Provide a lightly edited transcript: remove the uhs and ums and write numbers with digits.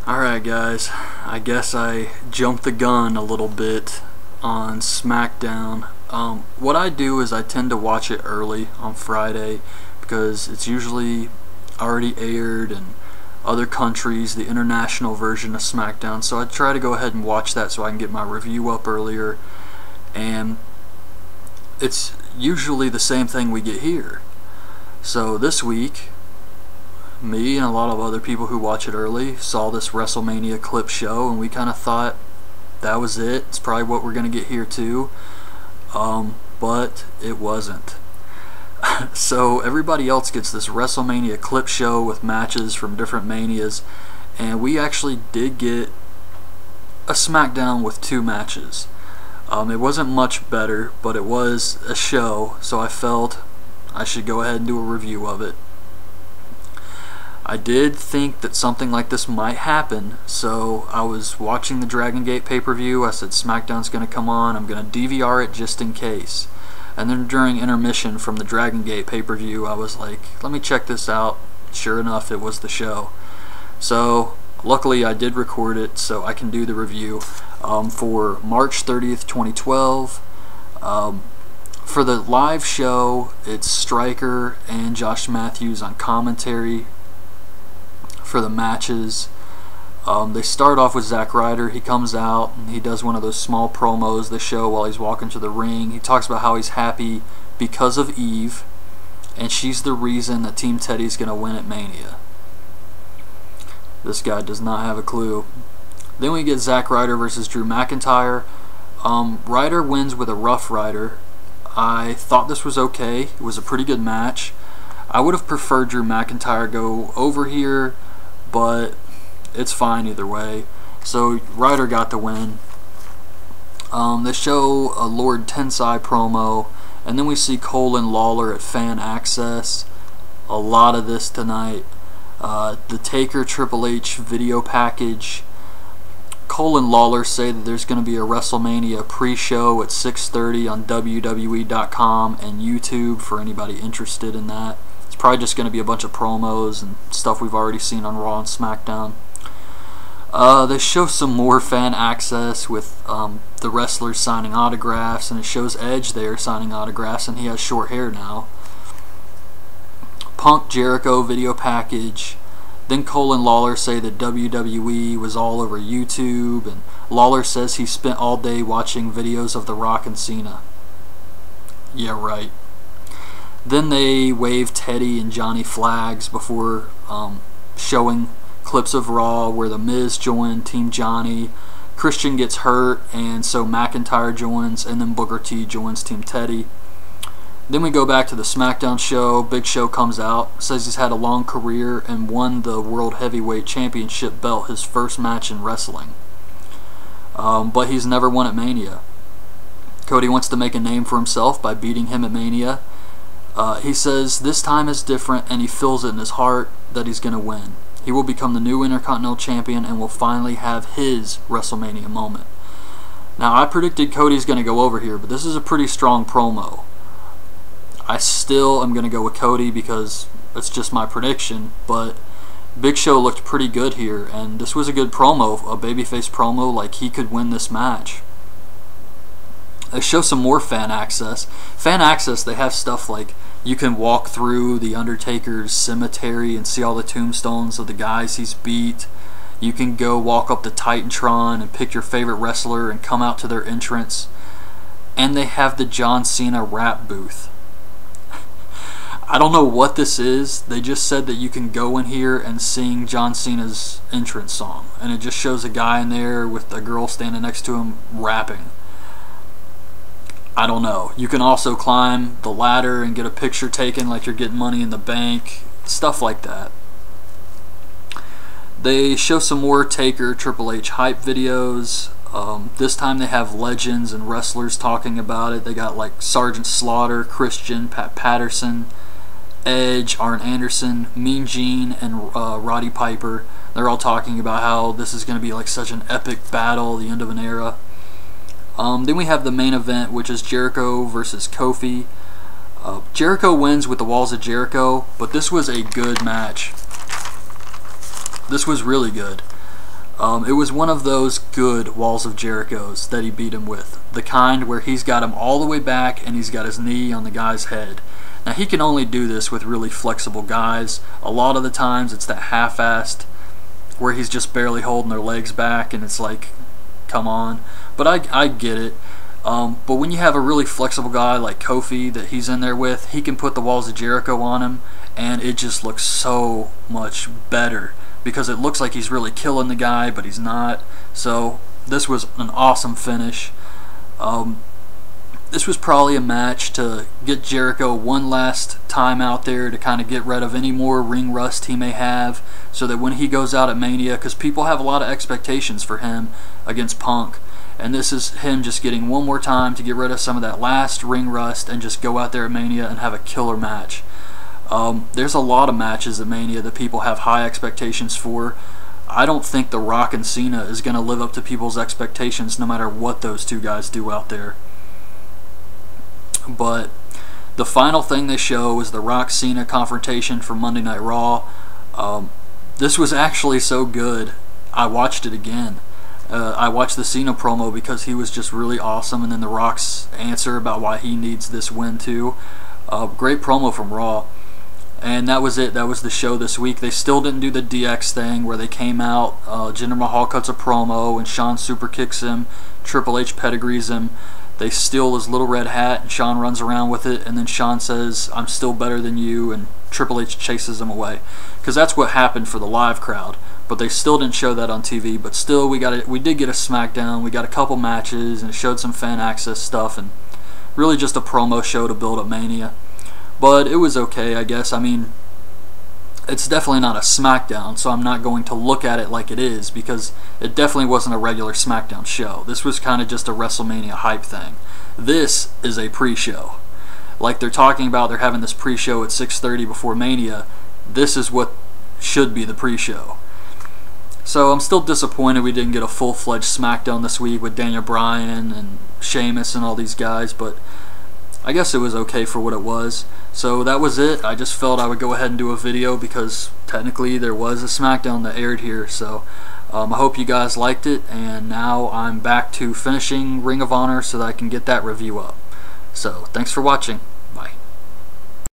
Alright guys, I guess I jumped the gun a little bit on Smackdown. What I do is I tend to watch it early on Friday because it's usually already aired in other countries, the international version of Smackdown, so I try to go ahead and watch that so I can get my review up earlier, and it's usually the same thing we get here. So this week, me and a lot of other people who watch it early saw this WrestleMania clip show, and we kind of thought that was it. It's probably what we're going to get here too, but it wasn't. So everybody else gets this WrestleMania clip show with matches from different Manias, and we actually did get a Smackdown with 2 matches. It wasn't much better, but it was a show, so I felt I should go ahead and do a review of it. I did think that something like this might happen, so I was watching the Dragon Gate pay-per-view. I said Smackdown's going to come on, I'm going to DVR it just in case. And then during intermission from the Dragon Gate pay-per-view, I was like, let me check this out. Sure enough, it was the show. So luckily I did record it so I can do the review for March 30th, 2012. For the live show, it's Stryker and Josh Matthews on commentary. For the matches, they start off with Zack Ryder. He comes out and he does one of those small promos they show while he's walking to the ring. He talks about how he's happy because of Eve, and she's the reason that Team Teddy's going to win at Mania. This guy does not have a clue. Then we get Zack Ryder versus Drew McIntyre. Ryder wins with a Rough Rider. I thought this was okay. It was a pretty good match. I would have preferred Drew McIntyre go over here, but it's fine either way. So Ryder got the win. They show a Lord Tensai promo, and then we see Cole and Lawler at Fan Access. A lot of this tonight. The Taker Triple H video package. Cole and Lawler say that there's going to be a WrestleMania pre-show at 6:30 on WWE.com and YouTube for anybody interested in that. It's probably just going to be a bunch of promos and stuff we've already seen on Raw and SmackDown. They show some more Fan Access with the wrestlers signing autographs, and it shows Edge there signing autographs, and he has short hair now. Punk Jericho video package. Then Cole and Lawler say that WWE was all over YouTube, and Lawler says he spent all day watching videos of The Rock and Cena. Yeah, right. Then they wave Teddy and Johnny flags before showing clips of Raw where The Miz joined Team Johnny. Christian gets hurt, and so McIntyre joins, and then Booker T joins Team Teddy. Then we go back to the SmackDown show. Big Show comes out, says he's had a long career and won the World Heavyweight Championship belt his first match in wrestling. But he's never won at Mania. Cody wants to make a name for himself by beating him at Mania. He says this time is different, and he feels it in his heart that he's going to win. He will become the new Intercontinental Champion and will finally have his WrestleMania moment. Now, I predicted Cody's going to go over here, but this is a pretty strong promo. I still am going to go with Cody because it's just my prediction, but Big Show looked pretty good here, and this was a good promo, a babyface promo, like he could win this match. They show some more Fan Access. Fan Access, they have stuff like you can walk through the Undertaker's cemetery and see all the tombstones of the guys he's beat. You can go walk up to Titantron and pick your favorite wrestler and come out to their entrance. And they have the John Cena rap booth. I don't know what this is. They just said that you can go in here and sing John Cena's entrance song, and it just shows a guy in there with a girl standing next to him rapping. I don't know. You can also climb the ladder and get a picture taken like you're getting Money in the Bank, stuff like that. They show some more Taker Triple H hype videos. This time they have legends and wrestlers talking about it. They got like Sergeant Slaughter, Christian, Pat Patterson, Edge, Arn Anderson, Mean Gene, and Roddy Piper. They're all talking about how this is going to be like such an epic battle, the end of an era. Then we have the main event, which is Jericho versus Kofi. Jericho wins with the Walls of Jericho, but this was a good match. This was really good. It was one of those good Walls of Jerichos that he beat him with. The kind where he's got him all the way back and he's got his knee on the guy's head. Now he can only do this with really flexible guys. A lot of the times it's that half-assed where he's just barely holding their legs back and it's like, come on. But I get it. But when you have a really flexible guy like Kofi that he's in there with, he can put the Walls of Jericho on him and it just looks so much better because it looks like he's really killing the guy, but he's not. So this was an awesome finish. This was probably a match to get Jericho one last time out there to kind of get rid of any more ring rust he may have, so that when he goes out at Mania, because people have a lot of expectations for him against Punk, and this is him just getting one more time to get rid of some of that last ring rust and just go out there at Mania and have a killer match. There's a lot of matches at Mania that people have high expectations for. I don't think The Rock and Cena is going to live up to people's expectations no matter what those two guys do out there. But the final thing they show is the Rock-Cena confrontation for Monday Night Raw. This was actually so good, I watched it again. I watched the Cena promo because he was just really awesome, and then The Rock's answer about why he needs this win too. Great promo from Raw. And that was it. That was the show this week. They still didn't do the DX thing where they came out, Jinder Mahal cuts a promo, and Shawn super kicks him, Triple H pedigrees him. They steal his little red hat, and Shawn runs around with it, and then Shawn says, "I'm still better than you," and Triple H chases him away. Because that's what happened for the live crowd. But they still didn't show that on TV. But still, we did get a Smackdown. We got a couple matches, and it showed some fan access stuff, and really just a promo show to build up Mania. But it was okay, I guess. I mean, it's definitely not a Smackdown, so I'm not going to look at it like it is, because it definitely wasn't a regular Smackdown show. This was kind of just a WrestleMania hype thing. This is a pre-show. Like they're talking about, they're having this pre-show at 6:30 before Mania. This is what should be the pre-show. So I'm still disappointed we didn't get a full-fledged Smackdown this week with Daniel Bryan and Sheamus and all these guys, but I guess it was okay for what it was. So that was it. I just felt I would go ahead and do a video because technically there was a Smackdown that aired here. So I hope you guys liked it, and now I'm back to finishing Ring of Honor so that I can get that review up. So thanks for watching.